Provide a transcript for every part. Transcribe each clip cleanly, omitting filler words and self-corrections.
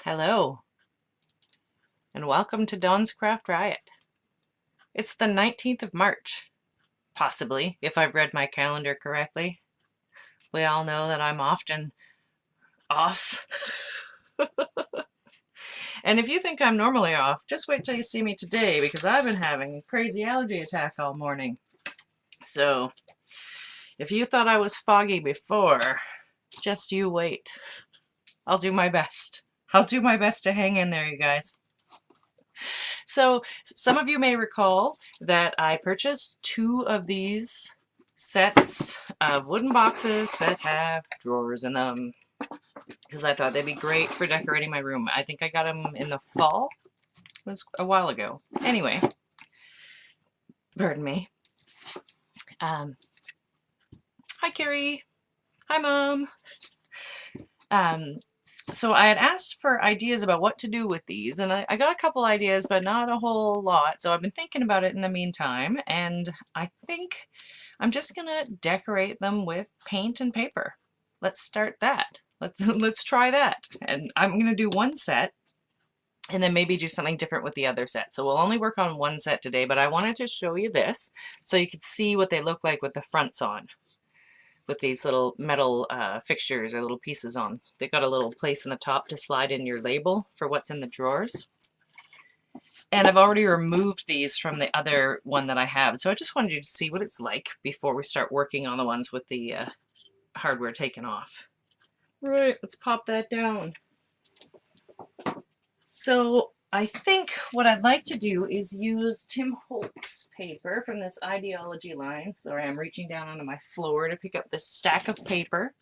Hello, and welcome to Dawn's Craft Riot. It's the 19th of March, possibly, if I've read my calendar correctly. We all know that I'm often off. And if you think I'm normally off, just wait till you see me today, because I've been having a crazy allergy attack all morning. So, if you thought I was foggy before, just you wait. I'll do my best. I'll do my best to hang in there, you guys. So some of you may recall that I purchased 2 of these sets of wooden boxes that have drawers in them because I thought they'd be great for decorating my room. I think I got them in the fall. It was a while ago. Anyway, pardon me. Hi, Carrie. Hi, Mom. So I had asked for ideas about what to do with these, and I got a couple ideas, but not a whole lot. So I've been thinking about it in the meantime, and I think I'm just gonna decorate them with paint and paper. Let's start that. Let's try that. And I'm gonna do one set, and then maybe do something different with the other set. So we'll only work on one set today, but I wanted to show you this so you could see what they look like with the fronts on, with these little metal fixtures or little pieces on. They've got a little place in the top to slide in your label for what's in the drawers. And I've already removed these from the other one that I have. So I just wanted you to see what it's like before we start working on the ones with the hardware taken off. Right, let's pop that down. So I think what I'd like to do is use Tim Holtz paper from this Ideology line. Sorry, I'm reaching down onto my floor to pick up this stack of paper.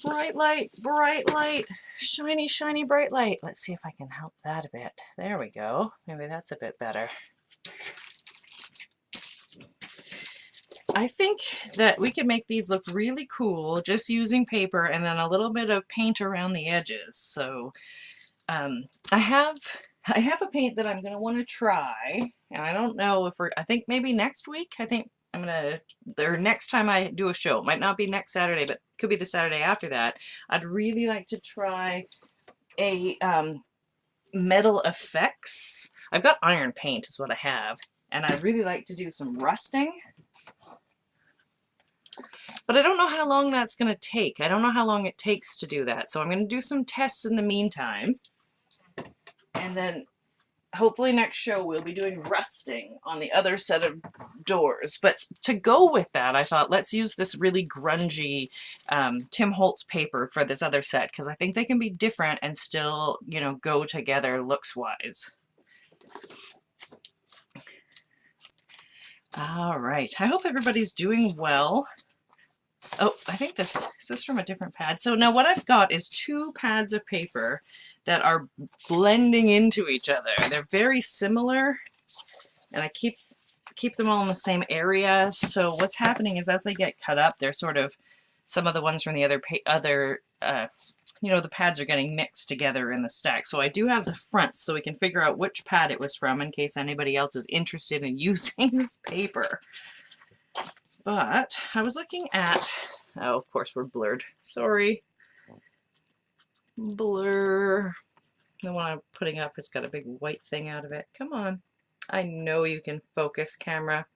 Bright light, shiny, shiny bright light. Let's see if I can help that a bit. There we go. Maybe that's a bit better. I think that we can make these look really cool just using paper and then a little bit of paint around the edges. So I have a paint that I'm going to want to try, and I don't know if I think maybe next week. I think I'm going to, or next time I do a show. It might not be next Saturday, but could be the Saturday after that. I'd really like to try a metal effects. I've got iron paint is what I have, and I'd really like to do some rusting. But I don't know how long that's going to take. I don't know how long it takes to do that. So I'm going to do some tests in the meantime. And then hopefully next show we'll be doing rusting on the other set of doors. But to go with that, I thought let's use this really grungy Tim Holtz paper for this other set, because I think they can be different and still, you know, go together looks-wise. All right. I hope everybody's doing well. Oh, I think this is from a different pad. So now what I've got is 2 pads of paper that are blending into each other. They're very similar, and I keep them all in the same area. So what's happening is as they get cut up, they're sort of, some of the ones from the other you know, the pads are getting mixed together in the stack. So I do have the fronts so we can figure out which pad it was from in case anybody else is interested in using this paper. But I was looking at, oh, of course we're blurred. Sorry. Blur. The one I'm putting up, it's got a big white thing out of it. Come on. I know you can focus, camera.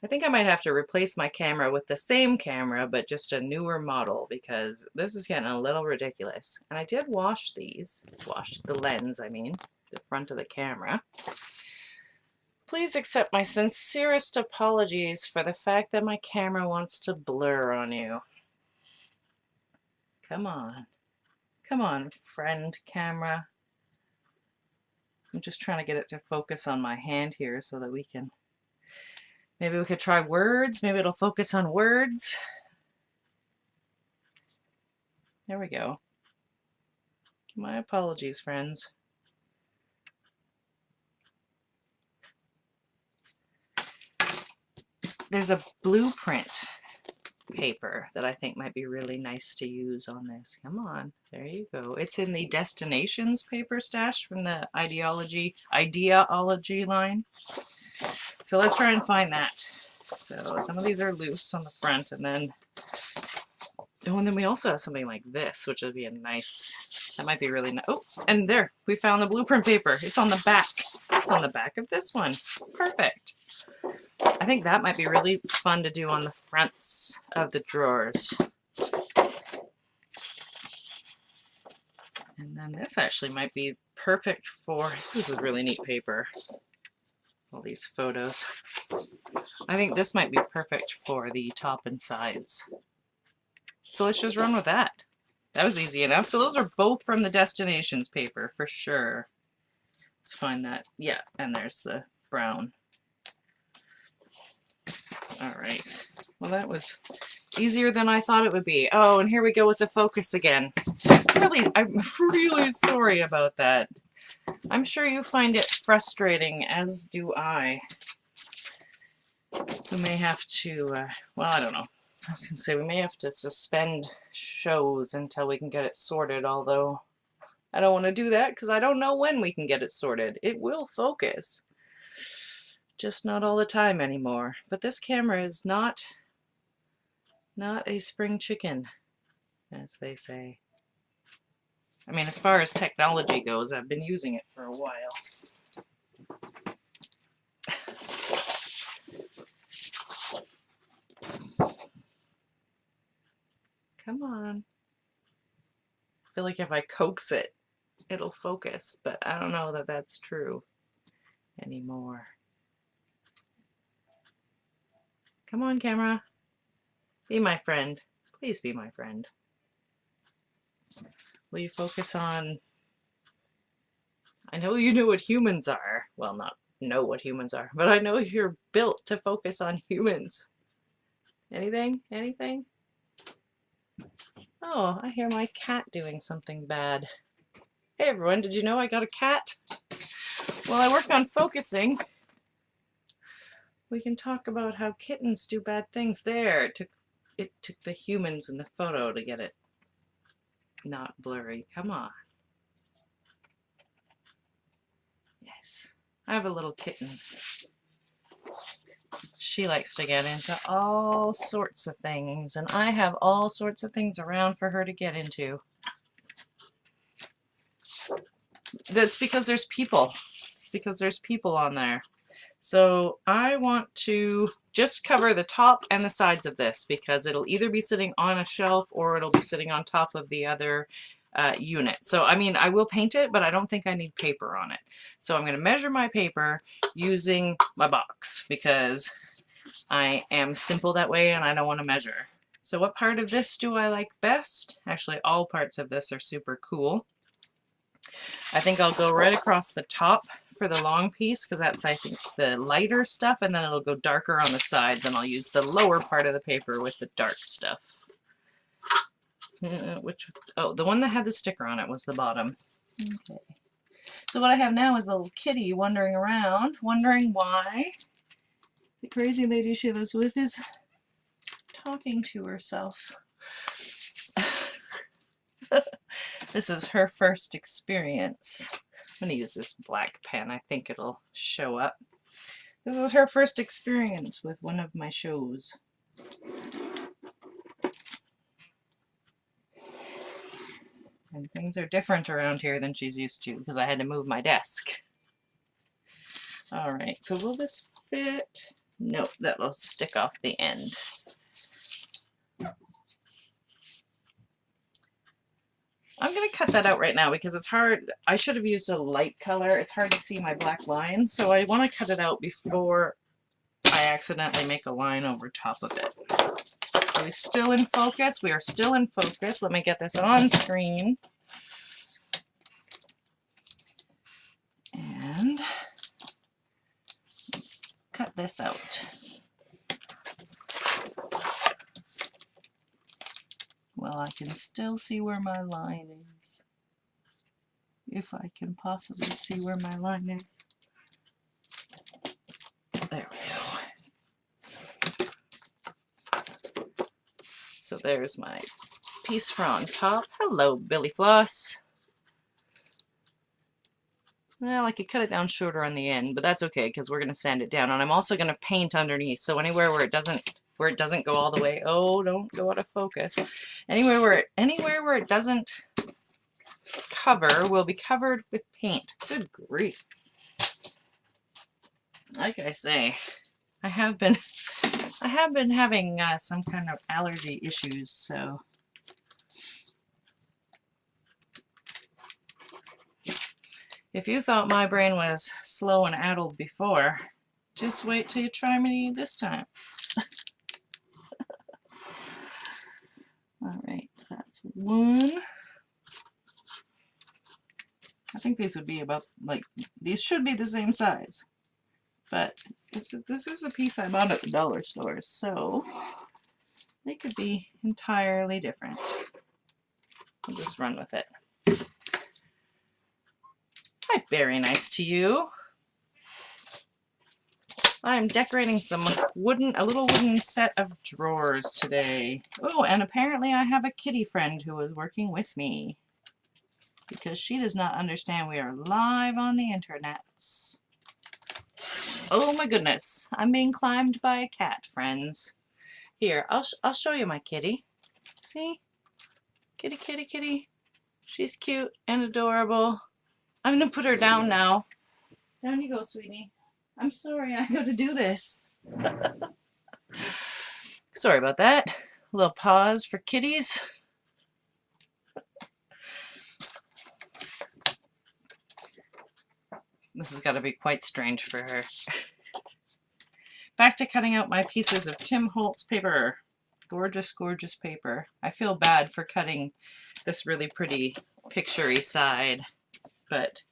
I think I might have to replace my camera with the same camera, but just a newer model, because this is getting a little ridiculous. And I did wash these. Wash the lens, I mean. The front of the camera. Please accept my sincerest apologies for the fact that my camera wants to blur on you. Come on. Come on, friend camera. I'm just trying to get it to focus on my hand here so that we can... Maybe we could try words. Maybe it'll focus on words. There we go. My apologies, friends. There's a blueprint paper that I think might be really nice to use on this. Come on, there you go. It's in the Destinations paper stash from the Ideology line. So let's try and find that. So some of these are loose on the front, and then we also have something like this, which would be a nice That might be really nice. Oh, and there, we found the blueprint paper. It's on the back. It's on the back of this one. Perfect. I think that might be really fun to do on the fronts of the drawers. And then this actually might be perfect for, this is really neat paper. All these photos. I think this might be perfect for the top and sides. So let's just run with that. That was easy enough. So those are both from the Destinations paper for sure. Let's find that. Yeah, and there's the brown. All right. Well, that was easier than I thought it would be. Oh, and here we go with the focus again. I'm really sorry about that. I'm sure you find it frustrating, as do I. We may have to, well, I don't know. I was going to say we may have to suspend shows until we can get it sorted, although I don't want to do that because I don't know when we can get it sorted. It will focus, just not all the time anymore. But this camera is not a spring chicken, as they say. I mean, as far as technology goes, I've been using it for a while. Come on. I feel like if I coax it, it'll focus, but I don't know that that's true anymore. Come on, camera. Be my friend. Please be my friend. Will you focus on... I know you know what humans are. Well, not know what humans are, but I know you're built to focus on humans. Anything? Anything? Oh, I hear my cat doing something bad. Hey everyone, did you know I got a cat? While I work on focusing, we can talk about how kittens do bad things. There, it took the humans in the photo to get it not blurry. Come on. Yes, I have a little kitten. She likes to get into all sorts of things, and I have all sorts of things around for her to get into. That's because there's people. It's because there's people on there. So I want to just cover the top and the sides of this because it'll either be sitting on a shelf or it'll be sitting on top of the other unit. So I mean, I will paint it, but I don't think I need paper on it. So I'm going to measure my paper using my box because I am simple that way and I don't want to measure. So what part of this do I like best? Actually, all parts of this are super cool. I think I'll go right across the top for the long piece because that's, I think, the lighter stuff, and then it'll go darker on the sides, and I'll use the lower part of the paper with the dark stuff. Oh, the one that had the sticker on it was the bottom. Okay. So what I have now is a little kitty wandering around, wondering why the crazy lady she lives with is talking to herself. This is her first experience. I'm going to use this black pen. I think it'll show up. This is her first experience with one of my shows. And things are different around here than she's used to because I had to move my desk. Alright, so will this fit? Nope, that'll stick off the end. I'm going to cut that out right now because it's hard. I should have used a light color. It's hard to see my black line, so I want to cut it out before I accidentally make a line over top of it. Are we still in focus? We are still in focus. Let me get this on screen. And cut this out. Well, I can still see where my line is. If I can possibly see where my line is. There we go. So there's my piece for on top. Hello, Billy Floss. Well, I could cut it down shorter on the end, but that's okay because we're going to sand it down. And I'm also going to paint underneath. So anywhere where it doesn't go all the way, oh, don't go out of focus. Anywhere where it doesn't cover will be covered with paint. Good grief. Like I say, I have been having some kind of allergy issues, so if you thought my brain was slow and addled before, just wait till you try me this time. All right, that's one. I think these would be about, like, these should be the same size, but this is a piece I bought at the dollar store, so they could be entirely different. I'll just run with it. Hi, very nice to you. I'm decorating some a little wooden set of drawers today. Oh, and apparently I have a kitty friend who is working with me because she does not understand we are live on the internet. Oh my goodness, I'm being climbed by a cat, friends. Here, I'll show you my kitty. See? Kitty, kitty, kitty. She's cute and adorable. I'm gonna put her down now. Down you go, sweetie. I'm sorry, I gotta do this. Sorry about that. A little pause for kitties. This has got to be quite strange for her. Back to cutting out my pieces of Tim Holtz paper. Gorgeous, gorgeous paper. I feel bad for cutting this really pretty picture-y side, but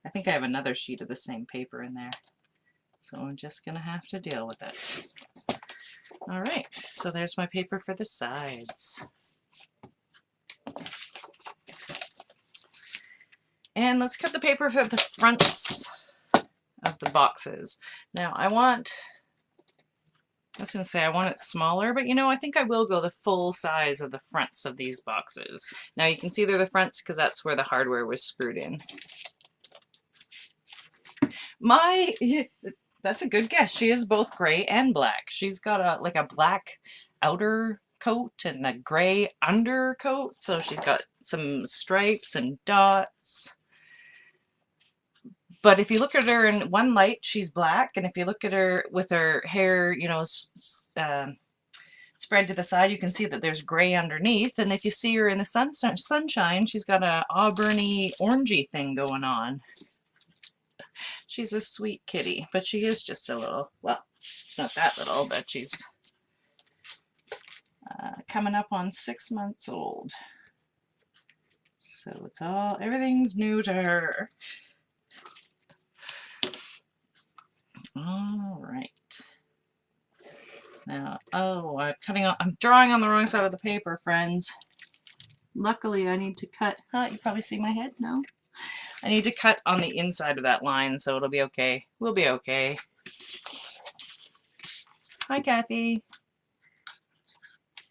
I think I have another sheet of the same paper in there. So I'm just going to have to deal with it. All right, so there's my paper for the sides. And let's cut the paper for the fronts of the boxes. Now I was going to say I want it smaller, but you know, I think I will go the full size of the fronts of these boxes. Now you can see they're the fronts because that's where the hardware was screwed in. That's a good guess. She is both gray and black. She's got a black outer coat and a gray undercoat, so she's got some stripes and dots. But if you look at her in one light, she's black, and if you look at her with her hair, you know, spread to the side, you can see that there's gray underneath. And if you see her in the sunshine, she's got a auburny, orangey thing going on. She's a sweet kitty, but she is just a little, well, not that little, but she's coming up on 6 months old. So everything's new to her. All right. Now, oh, I'm drawing on the wrong side of the paper, friends. Luckily, I need to cut, you probably see my head? No? I need to cut on the inside of that line, so it'll be okay. We'll be okay. Hi, Kathy.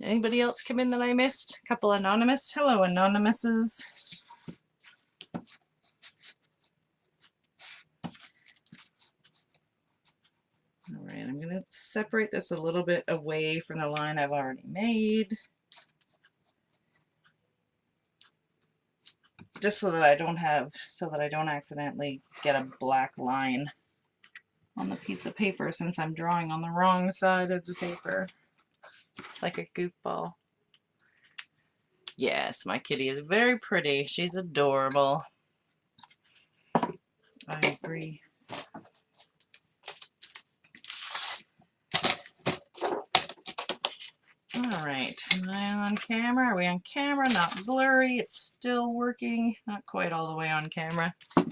Anybody else come in that I missed? A couple anonymous. Hello, anonymouses. All right, I'm going to separate this a little bit away from the line I've already made. Just so that I don't accidentally get a black line on the piece of paper since I'm drawing on the wrong side of the paper, like a goofball. Yes, my kitty is very pretty. She's adorable. I agree. All right, am I on camera? Are we on camera? Not blurry. It's still working. Not quite all the way on camera. All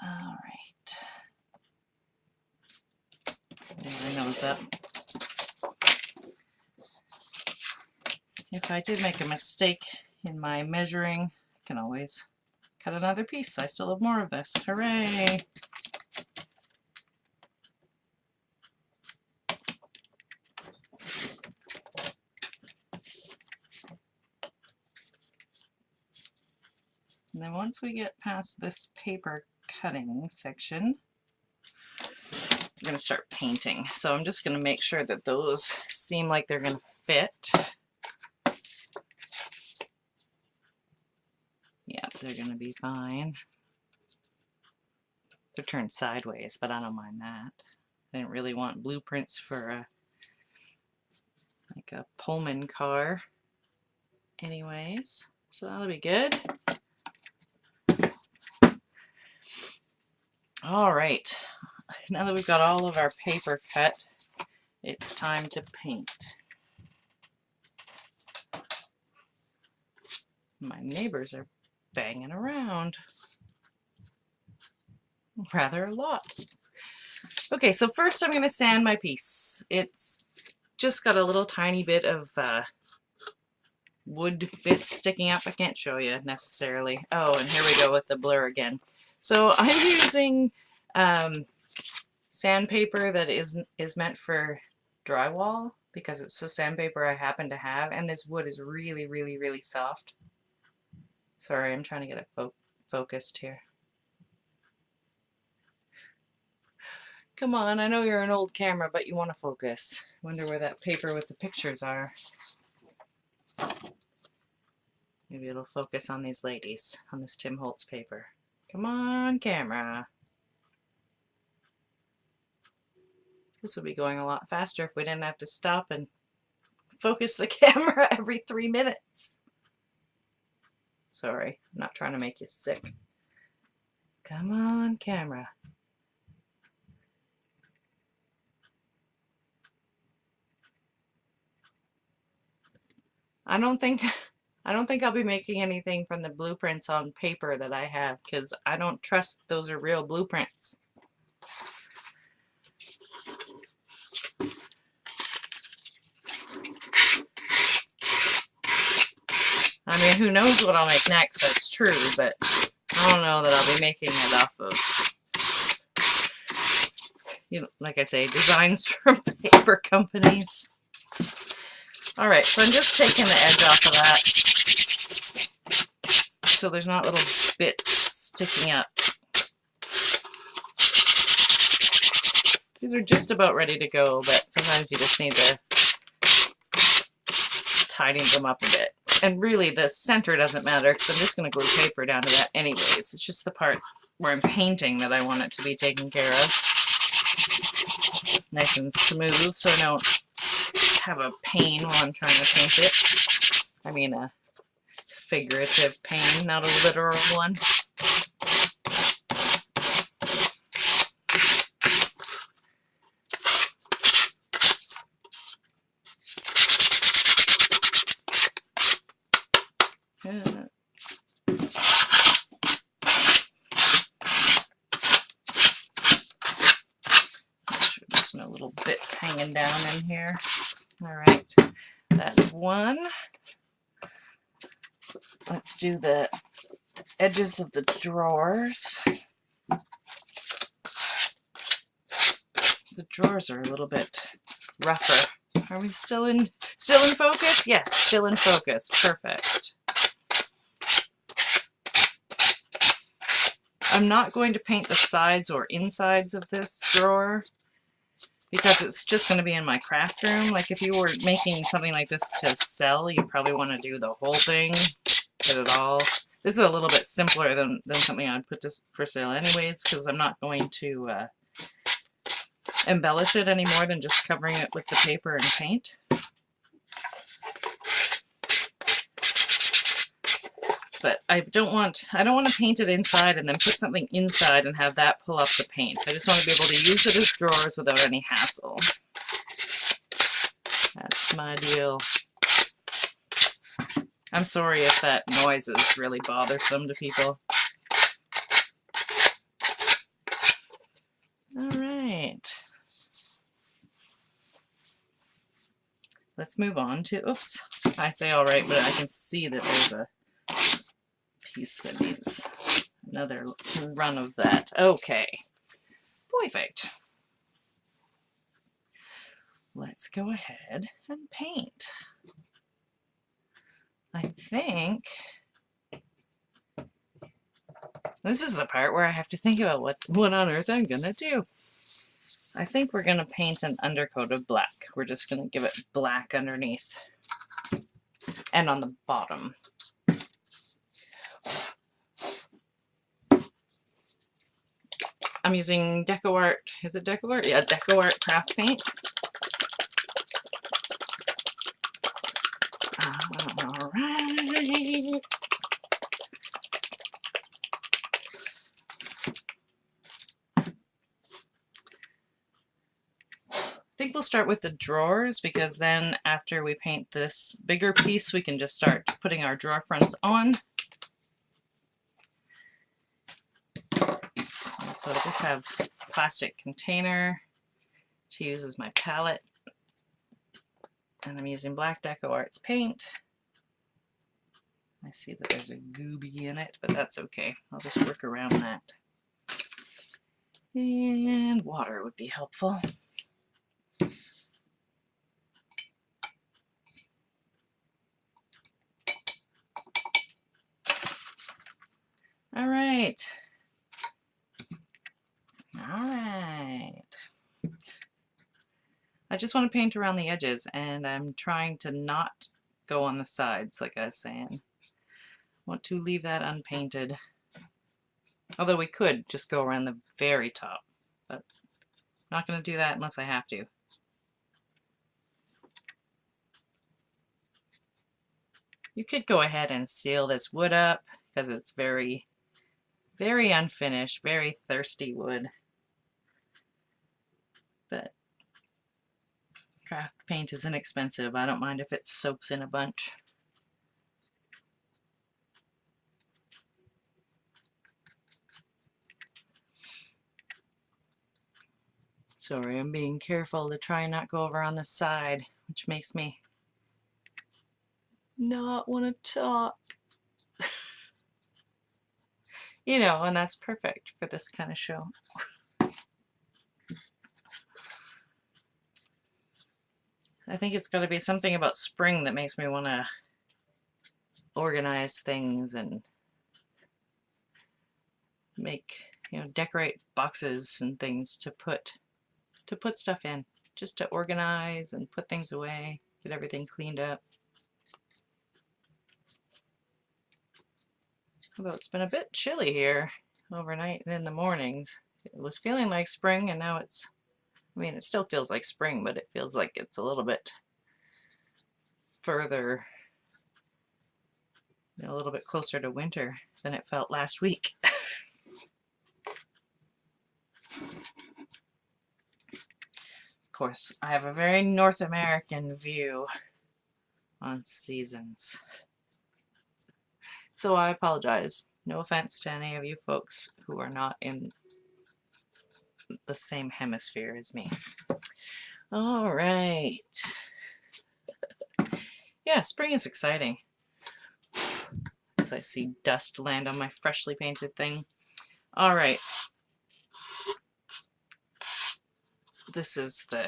right. Everybody knows that. If I did make a mistake in my measuring, I can always cut another piece. I still have more of this. Hooray! And then once we get past this paper cutting section, I'm going to start painting. So I'm just going to make sure that those seem like they're going to fit. Yeah, they're going to be fine. They're turned sideways, but I don't mind that. I didn't really want blueprints for like a Pullman car anyways, so that'll be good. All right, now that we've got all of our paper cut, it's time to paint. My neighbors are banging around rather a lot. Okay, so first I'm going to sand my piece. It's just got a little tiny bit of wood bits sticking up. I can't show you necessarily. Oh, and here we go with the blur again. So I'm using sandpaper that is meant for drywall because it's the sandpaper I happen to have, and this wood is really, really, really soft. Sorry, I'm trying to get it focused here. Come on, I know you're an old camera, but you want to focus. Wonder where that paper with the pictures are. Maybe it'll focus on these ladies, on this Tim Holtz paper. Come on, camera. This would be going a lot faster if we didn't have to stop and focus the camera every 3 minutes. Sorry, I'm not trying to make you sick. Come on, camera. I don't think I'll be making anything from the blueprints on paper that I have, because I don't trust those are real blueprints. I mean, who knows what I'll make next, that's true, but I don't know that I'll be making it off of, you know, like I say, designs from paper companies. Alright, so I'm just taking the edge off of that so there's not little bits sticking up. These are just about ready to go, but sometimes you just need to tidy them up a bit. And really, the center doesn't matter because I'm just going to glue paper down to that anyways. It's just the part where I'm painting that I want it to be taken care of. Nice and smooth so I don't have a pain while I'm trying to paint it. I mean a figurative pain, not a literal one. There's no little bits hanging down in here. Alright, that's one. Let's do the edges of the drawers. The drawers are a little bit rougher. Are we still in focus? Yes, still in focus. Perfect. I'm not going to paint the sides or insides of this drawer because it's just going to be in my craft room. Like if you were making something like this to sell, you probably want to do the whole thing, get it all. This is a little bit simpler than something I'd put this for sale anyways, because I'm not going to embellish it any more than just covering it with the paper and paint. But I don't want to paint it inside and then put something inside and have that pull up the paint. I just want to be able to use it as drawers without any hassle. That's my deal. I'm sorry if that noise is really bothersome to people. Alright. Let's move on to, oops, I say alright, but I can see that there's a piece that needs another run of that. Okay. Perfect. Let's go ahead and paint. I think this is the part where I have to think about what on earth I'm gonna do. I think we're going to paint an undercoat of black. We're just going to give it black underneath and on the bottom. I'm using DecoArt. Is it DecoArt? Yeah, DecoArt craft paint. All right. I think we'll start with the drawers, because then after we paint this bigger piece, we can just start putting our drawer fronts on. And so I just have a plastic container to use as my palette. And I'm using black DecoArts paint. I see that there's a gooby in it, but that's okay. I'll just work around that. And water would be helpful. All right. All right. I just want to paint around the edges, and I'm trying to not go on the sides, like I was saying. I want to leave that unpainted. Although we could just go around the very top, but I'm not going to do that unless I have to. You could go ahead and seal this wood up, because it's very, very unfinished, very thirsty wood. But craft paint is inexpensive. I don't mind if it soaks in a bunch. Sorry, I'm being careful to try and not go over on the side, which makes me not want to talk. You know, and that's perfect for this kind of show. I think it's got to be something about spring that makes me want to organize things and make, you know, decorate boxes and things to put stuff in, just to organize and put things away, get everything cleaned up. Although it's been a bit chilly here overnight and in the mornings. It was feeling like spring, and now it's, I mean, it still feels like spring, but it feels like it's a little bit further, a little bit closer to winter than it felt last week. Of course, I have a very North American view on seasons. So I apologize. No offense to any of you folks who are not in the same hemisphere as me. All right. Yeah, spring is exciting. As I see dust land on my freshly painted thing. All right. This is the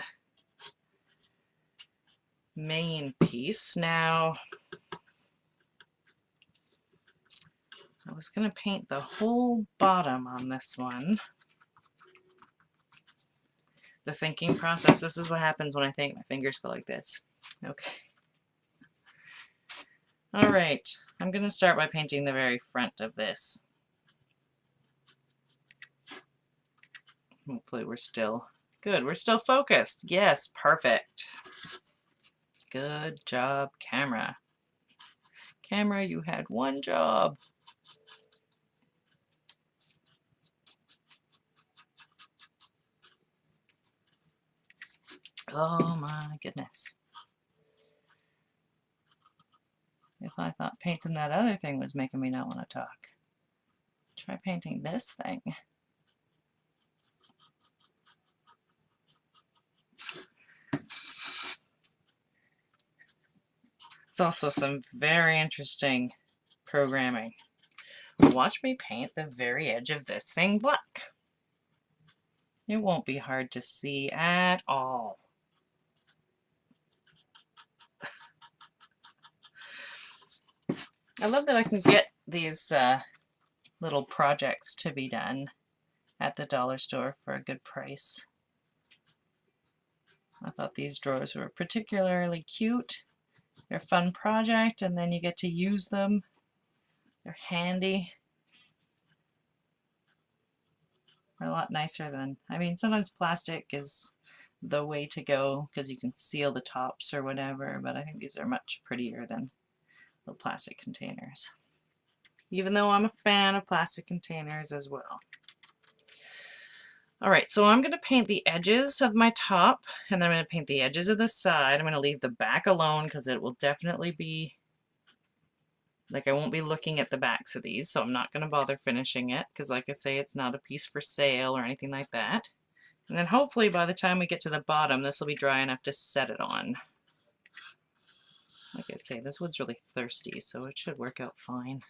main piece. Now, I was going to paint the whole bottom on this one. The thinking process, this is what happens when I think. My fingers go like this. Okay. All right, I'm going to start by painting the very front of this. Hopefully we're still good. We're still focused. Yes, perfect. Good job, camera. Camera, you had one job. Oh my goodness. If I thought painting that other thing was making me not want to talk, try painting this thing. It's also some very interesting programming. Watch me paint the very edge of this thing black. It won't be hard to see at all. I love that I can get these little projects to be done at the dollar store for a good price. I thought these drawers were particularly cute. They're a fun project, and then you get to use them. They're handy. They're a lot nicer than, I mean, sometimes plastic is the way to go because you can seal the tops or whatever, but I think these are much prettier than the plastic containers. Even though I'm a fan of plastic containers as well. Alright, so I'm going to paint the edges of my top, and then I'm going to paint the edges of the side. I'm going to leave the back alone because it will definitely be, like, I won't be looking at the backs of these, so I'm not going to bother finishing it because, like I say, it's not a piece for sale or anything like that. And then hopefully by the time we get to the bottom, this will be dry enough to set it on. Like I say, this wood's really thirsty, so it should work out fine.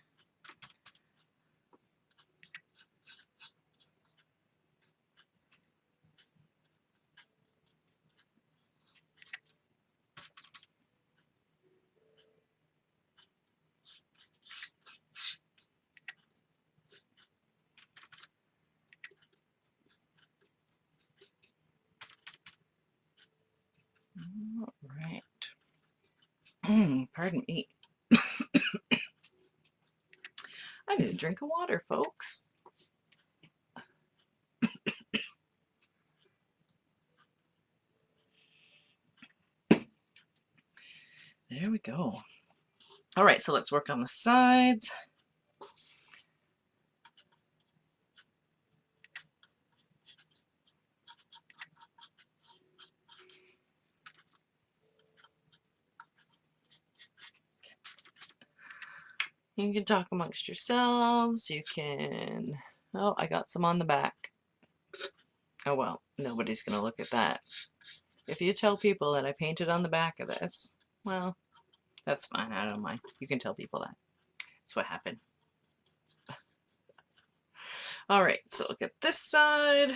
All right. Pardon me. I need a drink of water, folks. There we go. All right, so let's work on the sides. You can talk amongst yourselves. You can... Oh, I got some on the back. Oh well, nobody's going to look at that. If you tell people that I painted on the back of this, well, that's fine. I don't mind. You can tell people that. That's what happened. All right, so look at this side.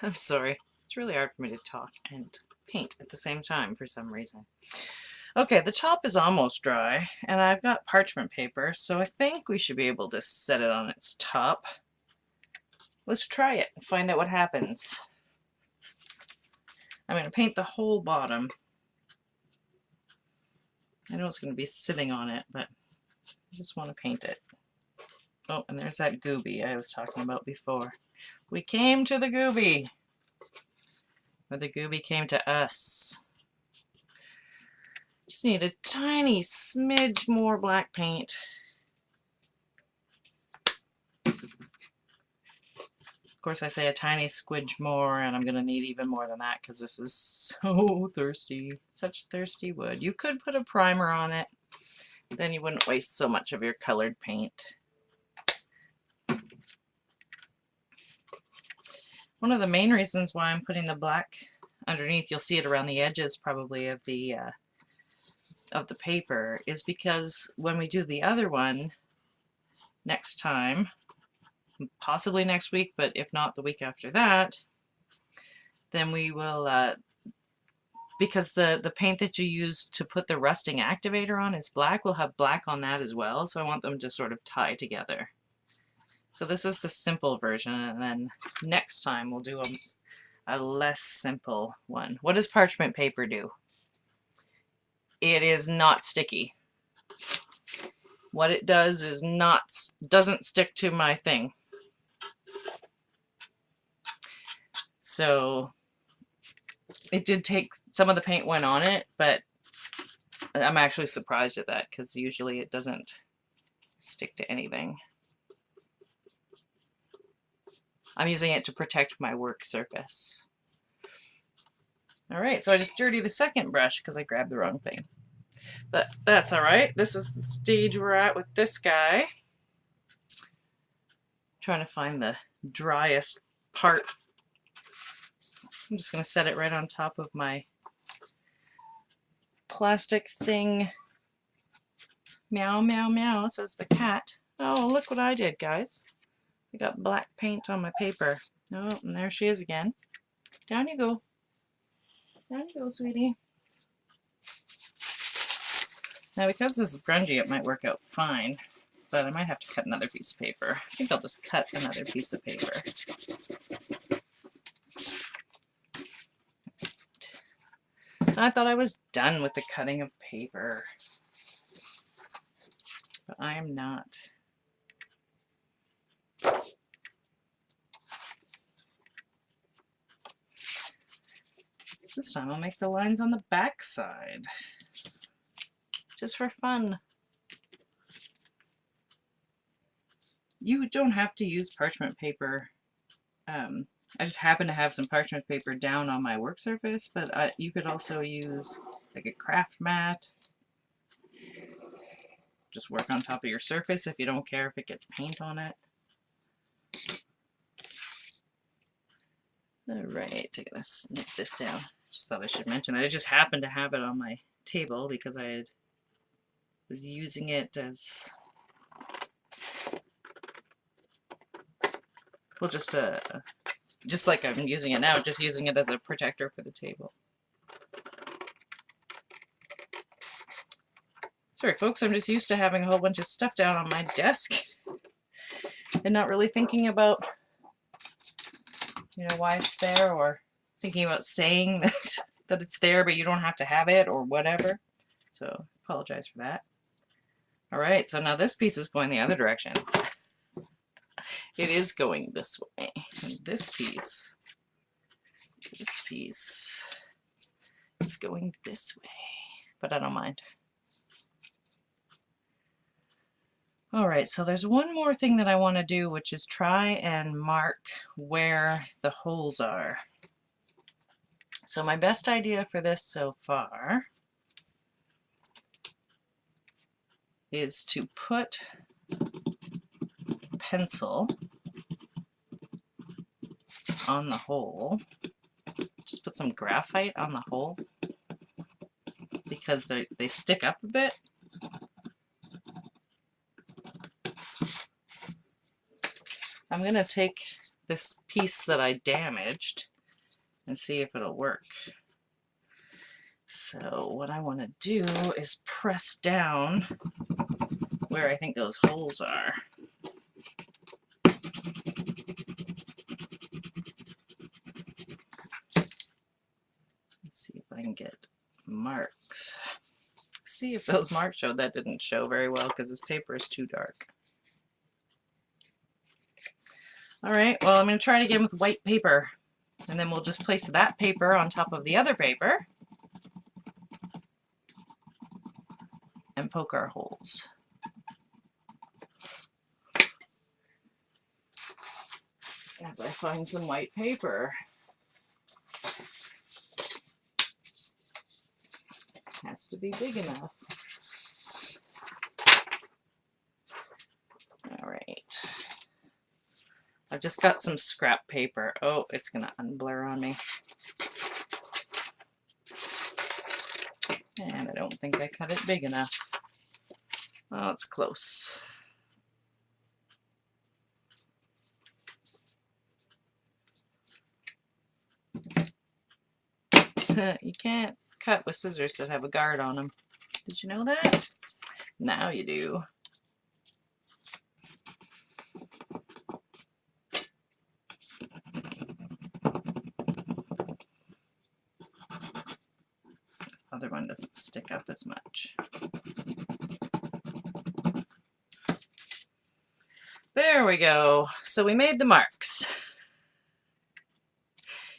I'm sorry. It's really hard for me to talk and paint at the same time for some reason. Okay, the top is almost dry, and I've got parchment paper, so I think we should be able to set it on its top. Let's try it and find out what happens. I'm going to paint the whole bottom. I know it's going to be sitting on it, but I just want to paint it. Oh, and there's that gooby I was talking about before. We came to the gooby. Or the gooby came to us. Just need a tiny smidge more black paint. Of course, I say a tiny squidge more, and I'm going to need even more than that because this is so thirsty. Such thirsty wood. You could put a primer on it. Then you wouldn't waste so much of your colored paint. One of the main reasons why I'm putting the black underneath, you'll see it around the edges probably of the paper, is because when we do the other one next time, possibly next week, but if not the week after that, then we will, because the paint that you use to put the rusting activator on is black, we'll have black on that as well, so I want them to sort of tie together. So this is the simple version, and then next time we'll do a less simple one. What does parchment paper do? It is not sticky. What it does is doesn't stick to my thing. So it did take, some of the paint went on it, but I'm actually surprised at that because usually it doesn't stick to anything. I'm using it to protect my work surface. Alright, so I just dirtied a second brush because I grabbed the wrong thing. But that's alright. This is the stage we're at with this guy. Trying to find the driest part. I'm just going to set it right on top of my plastic thing. Meow, meow, meow, says the cat. Oh, look what I did, guys. I got black paint on my paper. Oh, and there she is again. Down you go. Down you go, sweetie. Now, because this is grungy, it might work out fine, but I might have to cut another piece of paper. I think I'll just cut another piece of paper. I thought I was done with the cutting of paper, but I am not. This time I'll make the lines on the back side, just for fun. You don't have to use parchment paper. I just happen to have some parchment paper down on my work surface, but you could also use like a craft mat. Just work on top of your surface if you don't care if it gets paint on it. Alright, I'm gonna snip this down. Just thought I should mention that. I just happened to have it on my table because I was using it as, well, just like I'm using it now, just using it as a protector for the table. Sorry folks, I'm just used to having a whole bunch of stuff down on my desk and not really thinking about, you know, why it's there, or thinking about saying that it's there but you don't have to have it or whatever. So apologize for that. Alright, so now this piece is going the other direction. It is going this way. And this piece is going this way. But I don't mind. Alright, so there's one more thing that I want to do, which is try and mark where the holes are. So my best idea for this so far is to put pencil on the hole. Just put some graphite on the hole because they stick up a bit. I'm going to take this piece that I damaged and see if it'll work. So what I want to do is press down where I think those holes are. Let's see if I can get marks. See if those marks show. That didn't show very well because this paper is too dark. Alright, well I'm going to try it again with white paper. And then we'll just place that paper on top of the other paper and poke our holes. As I find some white paper. Has to be big enough. Alright. I've just got some scrap paper. Oh, it's going to unblur on me. And I don't think I cut it big enough. Oh, it's close. You can't cut with scissors that have a guard on them. Did you know that? Now you do. This other one doesn't stick up as much. There we go. So we made the marks.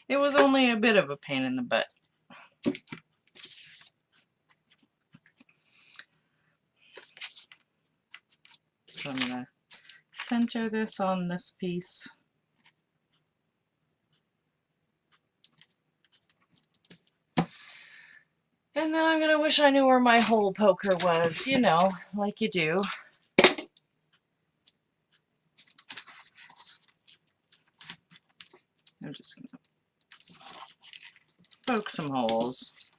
It was only a bit of a pain in the butt. So I'm going to center this on this piece. And then I'm going to wish I knew where my hole poker was, you know, like you do. I'm just going to poke some holes.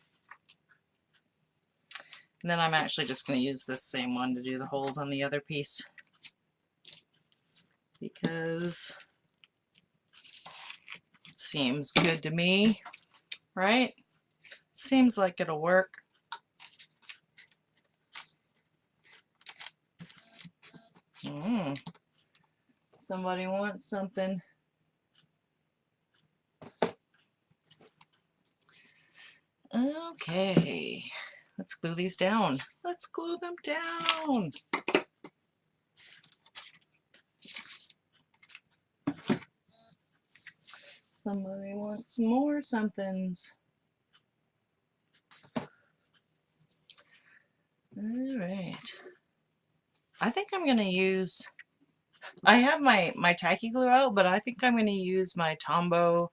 And then I'm actually just going to use this same one to do the holes on the other piece. because it seems good to me, right? Seems like it'll work. Somebody wants something. Okay, let's glue these down. Let's glue them down. Somebody wants more somethings. All right. I think I'm going to use, I have my tacky glue out, but I think I'm going to use my Tombow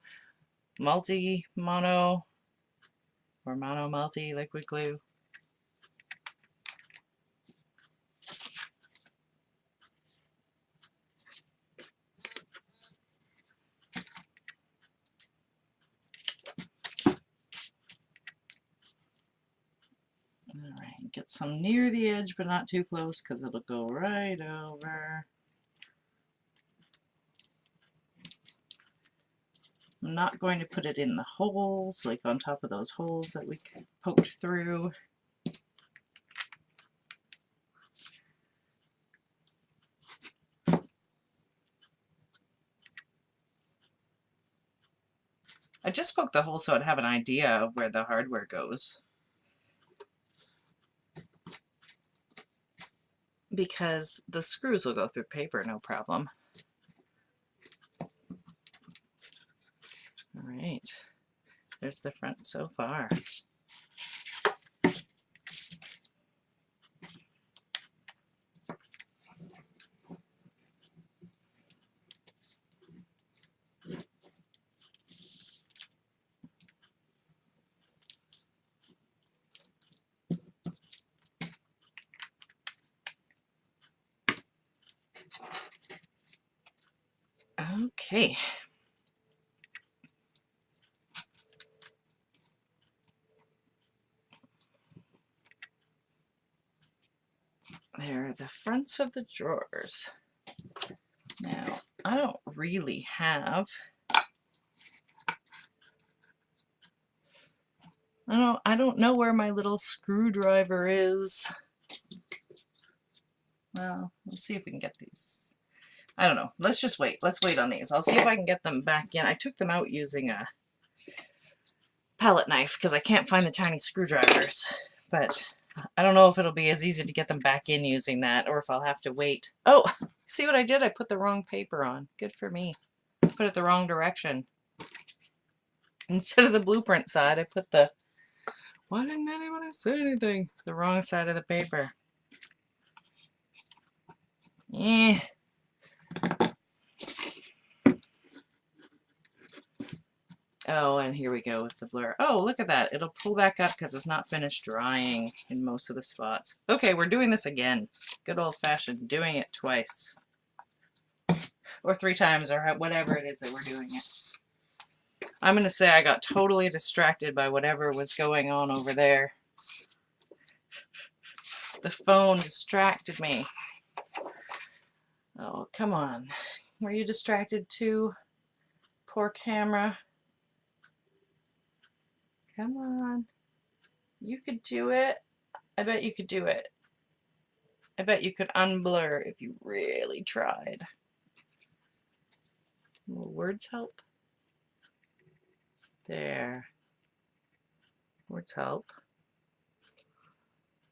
mono multi liquid glue. Alright, get some near the edge but not too close because it'll go right over. I'm not going to put it in the holes, like on top of those holes that we poked through. I just poked the hole so I'd have an idea of where the hardware goes. Because the screws will go through paper, no problem. Alright, there's the front so far. Okay. There are the fronts of the drawers. Now, I don't really have, I don't know where my little screwdriver is. Well, let's see if we can get these. I don't know. Let's just wait. Let's wait on these. I'll see if I can get them back in. I took them out using a palette knife because I can't find the tiny screwdrivers. But I don't know if it'll be as easy to get them back in using that or if I'll have to wait. Oh, see what I did? I put the wrong paper on. Good for me. I put it the wrong direction. Instead of the blueprint side, I put the... Why didn't anybody say anything? The wrong side of the paper. Yeah. Oh, and here we go with the blur. Oh, look at that. It'll pull back up because it's not finished drying in most of the spots. Okay, we're doing this again. Good old-fashioned doing it twice. Or 3 times, or whatever it is that we're doing it. I'm going to say I got totally distracted by whatever was going on over there. The phone distracted me. Oh, come on. Were you distracted too? Poor camera. Come on. You could do it. I bet you could do it. I bet you could unblur if you really tried. Will words help? There. Words help.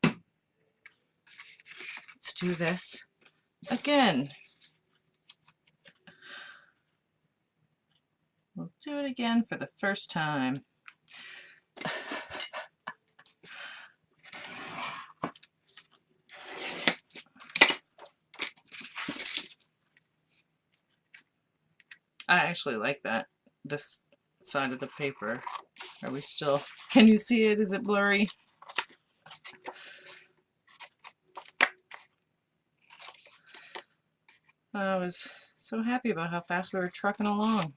Let's do this again. We'll do it again for the first time. I actually like that. This side of the paper. Are we still... Can you see it? Is it blurry? I was so happy about how fast we were trucking along.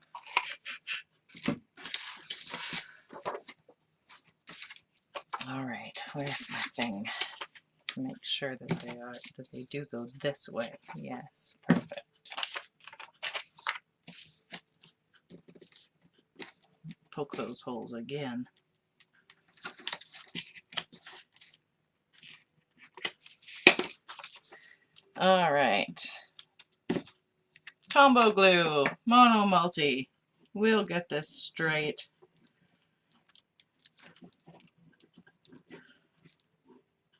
Alright, where's my thing? Make sure that they do go this way. Yes, perfect. poke those holes again. All right. Combo glue, mono multi. We'll get this straight.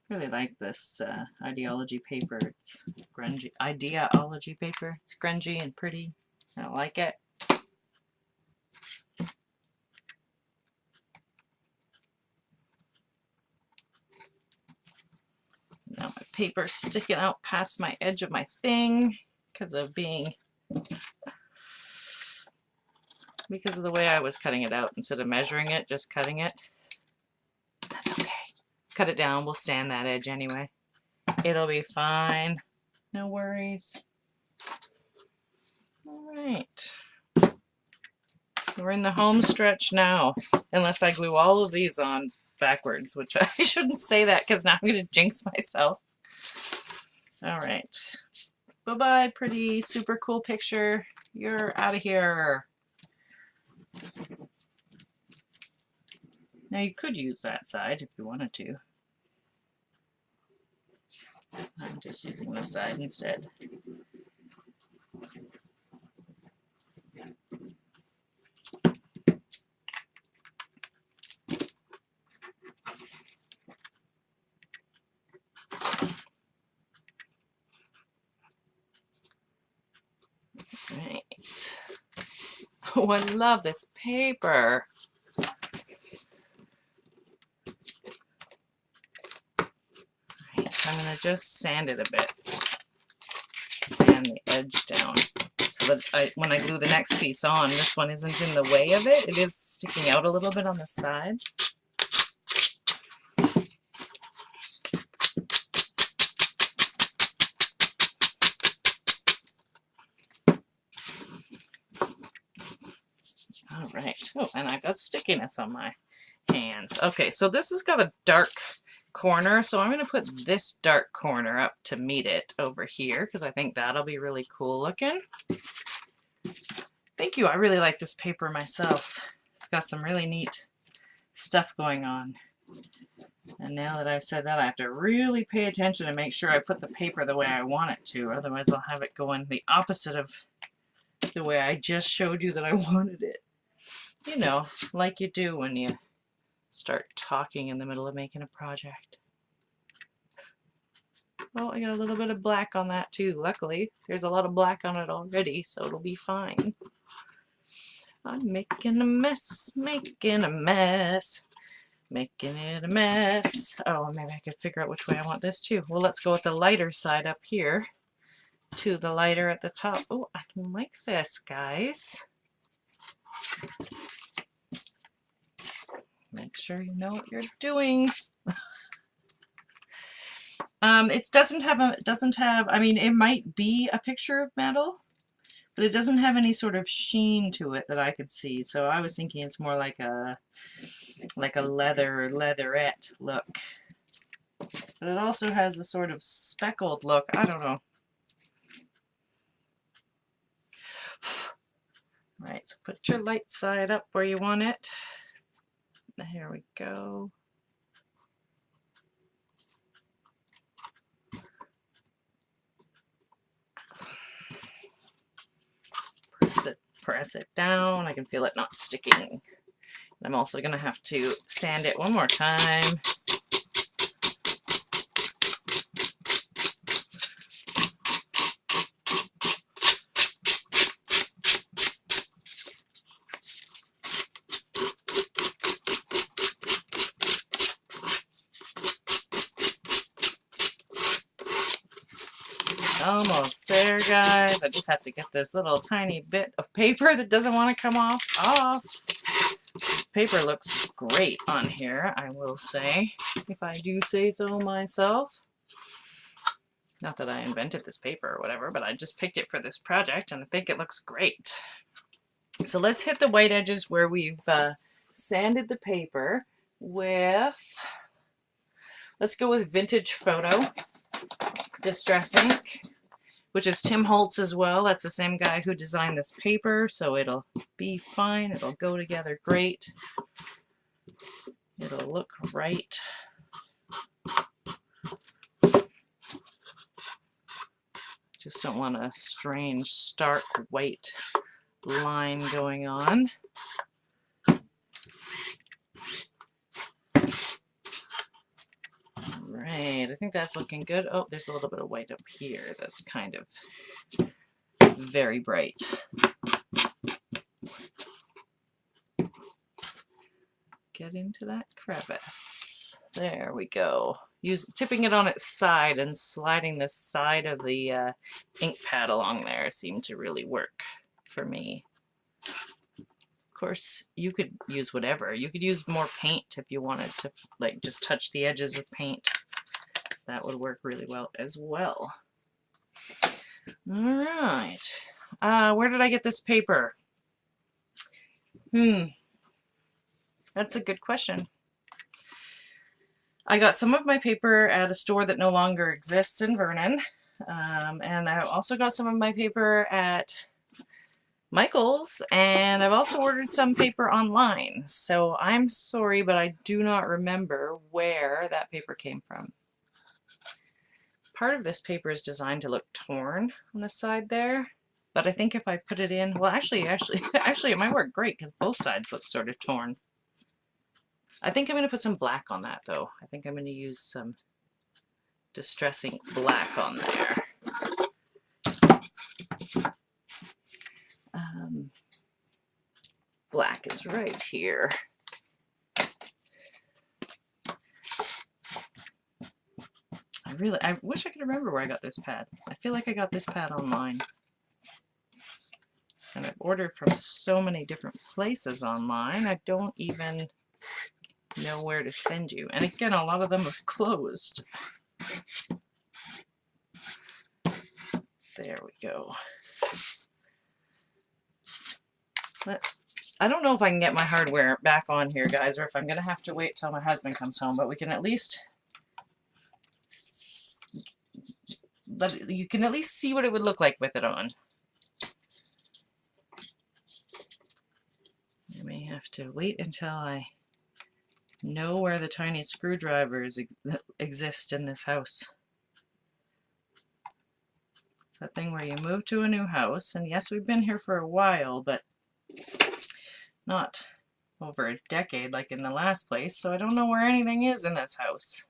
Really like this ideology paper. It's grungy. Ideology paper. It's grungy and pretty. I like it. Now my paper's sticking out past my edge of my thing because of the way I was cutting it out instead of measuring it, just cutting it. That's okay. Cut it down. We'll sand that edge anyway. It'll be fine. No worries. All right. We're in the home stretch now, unless I glue all of these on backwards, which I shouldn't say that because now I'm going to jinx myself. All right. Bye-bye, pretty super cool picture. You're out of here. Now you could use that side if you wanted to. I'm just using this side instead. Right. Oh, I love this paper. Right, I'm going to just sand it a bit. Sand the edge down so that when I glue the next piece on, this one isn't in the way of it. It is sticking out a little bit on the side. All right. Oh, and I got stickiness on my hands. Okay, so this has got a dark corner, so I'm going to put this dark corner up to meet it over here because I think that'll be really cool looking. Thank you. I really like this paper myself. It's got some really neat stuff going on. And now that I've said that, I have to really pay attention to make sure I put the paper the way I want it to. Otherwise, I'll have it going the opposite of the way I just showed you that I wanted it. You know, like you do when you start talking in the middle of making a project. Well, I got a little bit of black on that too. Luckily, there's a lot of black on it already, so it'll be fine. I'm making a mess, making a mess, making it a mess. Oh, maybe I could figure out which way I want this too. Well, let's go with the lighter side up here to the lighter at the top. Oh, I don't like this, guys. Make sure you know what you're doing. It doesn't have, I mean, it might be a picture of metal, but it doesn't have any sort of sheen to it that I could see. So I was thinking it's more like a leather or leatherette look. But it also has a sort of speckled look. I don't know. Right, so put your light side up where you want it. Here we go. Press it down. I can feel it not sticking. I'm also going to have to sand it one more time. Almost there, guys. I just have to get this little tiny bit of paper that doesn't want to come off. Paper looks great on here, I will say, if I do say so myself. Not that I invented this paper or whatever, but I just picked it for this project and I think it looks great. So let's hit the white edges where we've sanded the paper with, let's go with Vintage Photo Distress Ink. which is Tim Holtz as well. That's the same guy who designed this paper, so it'll be fine. It'll go together great. It'll look right. Just don't want a strange, stark white line going on. Right, I think that's looking good. Oh, there's a little bit of white up here that's kind of very bright. Get into that crevice. There we go. Tipping it on its side and sliding the side of the ink pad along there seemed to really work for me. Of course, you could use whatever. You could use more paint if you wanted to, like, just touch the edges with paint. That would work really well as well. All right. Where did I get this paper? That's a good question. I got some of my paper at a store that no longer exists in Vernon. And I also got some of my paper at Michael's, and I've also ordered some paper online. So I'm sorry, but I do not remember where that paper came from. Part of this paper is designed to look torn on the side there, but I think if I put it in, well, actually, it might work great because both sides look sort of torn. I think I'm going to put some black on that, though. I think I'm going to use some Distress Ink black on there. Black is right here. I wish I could remember where I got this pad. I feel like I got this pad online. And I've ordered from so many different places online, I don't even know where to send you. And again, a lot of them have closed. There we go. I don't know if I can get my hardware back on here, guys, or if I'm going to have to wait till my husband comes home, but we can at least... you can at least see what it would look like with it on. I may have to wait until I know where the tiny screwdrivers exist in this house. It's that thing where you move to a new house, and yes, we've been here for a while, but not over a decade like in the last place, so I don't know where anything is in this house.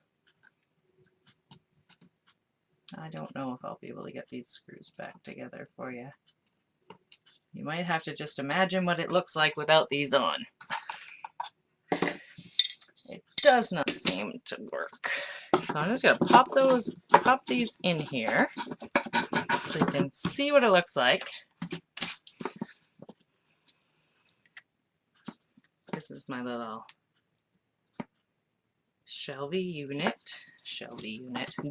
I don't know if I'll be able to get these screws back together for you. You might have to just imagine what it looks like without these on. It does not seem to work. So I'm just going to pop these in here so you can see what it looks like. This is my little shelvy unit,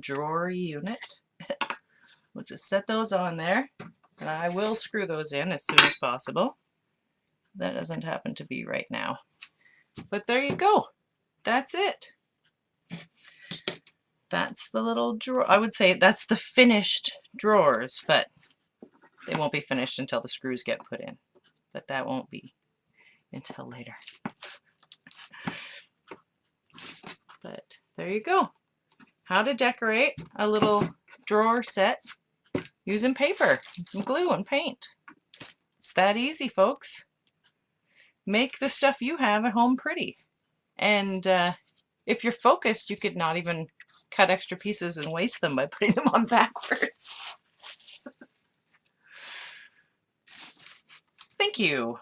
drawer unit. We'll just set those on there, and I will screw those in as soon as possible. That doesn't happen to be right now. But there you go. That's it. That's the little drawer. I would say that's the finished drawers, but they won't be finished until the screws get put in. But that won't be until later. But there you go. How to decorate a little drawer set using paper and some glue and paint. It's that easy, folks. Make the stuff you have at home pretty. And if you're focused, you could not even cut extra pieces and waste them by putting them on backwards. Thank you.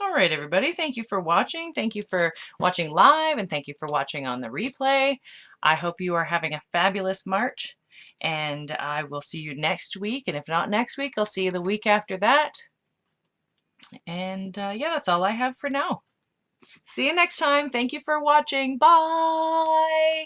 All right, everybody. Thank you for watching. Thank you for watching live, and thank you for watching on the replay. I hope you are having a fabulous March, and I will see you next week. And if not next week, I'll see you the week after that. And yeah, that's all I have for now. See you next time. Thank you for watching. Bye.